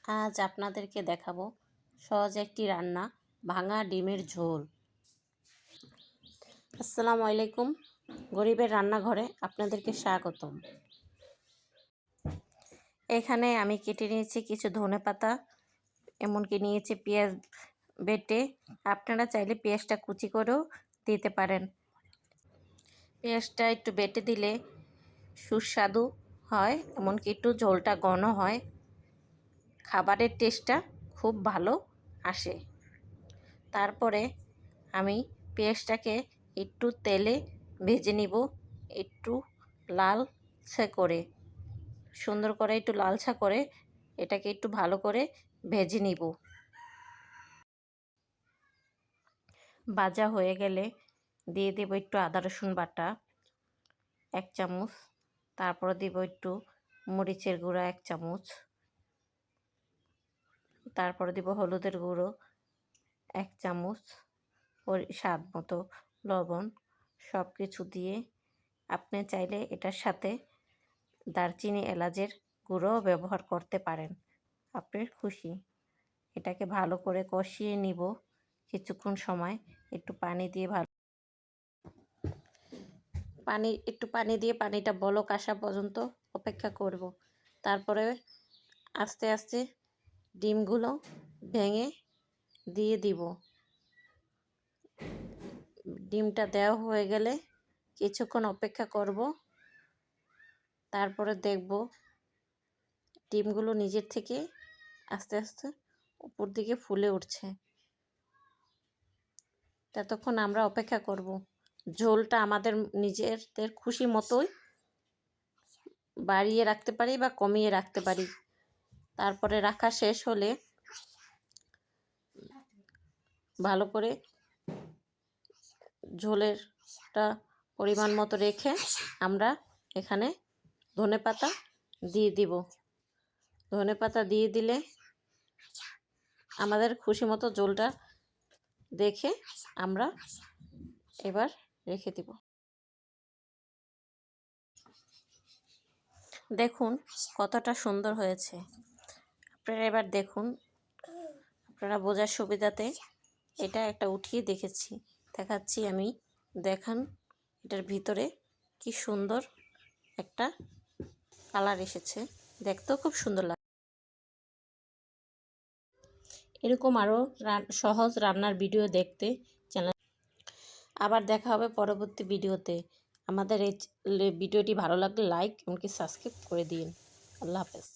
আজ আপনাদেরকে দেখাবো সহজ একটি রান্না, ভাঙা ডিমের ঝোল। আসসালামু আলাইকুম, গরিবের রান্নাঘরে আপনাদেরকে স্বাগতম। এখানে আমি কেটে নিয়েছি কিছু ধনেপাতা, এমনকি নিয়েছি পেঁয়াজ বেটে। আপনারা চাইলে পেঁয়াজটা কুচি করেও দিতে পারেন। পেঁয়াজটা একটু বেটে দিলে সুস্বাদু হয়, এমনকি একটু ঝোলটা ঘন হয়, খাবারের টেস্টটা খুব ভালো আসে। তারপরে আমি পেঁয়াজটাকে একটু তেলে ভেজে নিব, একটু লালচে করে, সুন্দর করে একটু লালচা করে এটাকে একটু ভালো করে ভেজে নিব। ভাজা হয়ে গেলে দিয়ে দেব একটু আদা রসুন বাটা 1 চামচ, তারপরে দেব একটু মরিচের গুঁড়া 1 চামচ, তারপরে দেব হলুদের গুঁড়ো 1 চামচ, স্বাদ মতো লবণ। সব কিছু দিয়ে আপনি চাইলে এটার সাথে দারচিনি এলাচের গুঁড়ো ব্যবহার করতে পারেন, আপনার খুশি। এটাকে ভালো করে কষিয়ে নিব কিছুক্ষণ সময়। একটু পানি দিয়ে পানি দিয়ে পানিটা বলক আসা পর্যন্ত অপেক্ষা করব। তারপরে আস্তে আস্তে ডিমগুলো ভেঙে দিয়ে দিব। ডিমটা দেওয়া হয়ে গেলে কিছুক্ষণ অপেক্ষা করব। তারপরে দেখব ডিমগুলো নিজের থেকে আস্তে আস্তে উপর দিকে ফুলে উঠছে। ততক্ষণ আমরা অপেক্ষা করব। ঝোলটা আমাদের নিজেদের খুশি মতোই বাড়িয়ে রাখতে পারি বা কমিয়ে রাখতে পারি। তারপরে রাখা শেষ হলে ভালো করে ঝোলেরটা পরিমাণ মতো রেখে আমরা এখানে ধনেপাতা দিয়ে দিব। ধনেপাতা দিয়ে দিলে আমাদের খুশি মতো ঝোলটা দেখে আমরা এবার রেখে দিব। দেখুন কতটা সুন্দর হয়েছে। আপনারা এবার দেখুন, আপনারা বোঝার সুবিধাতে এটা একটা উঠিয়ে দেখাচ্ছি আমি। দেখান এটার ভিতরে কি সুন্দর একটা কালার এসেছে, দেখতেও খুব সুন্দর লাগে। এরকম আরও সহজ রান্নার ভিডিও দেখতে চ্যানেল আবার দেখা হবে পরবর্তী ভিডিওতে। আমাদের এই ভিডিওটি ভালো লাগলে লাইক এমনকি সাবস্ক্রাইব করে দিন। আল্লাহ হাফেজ।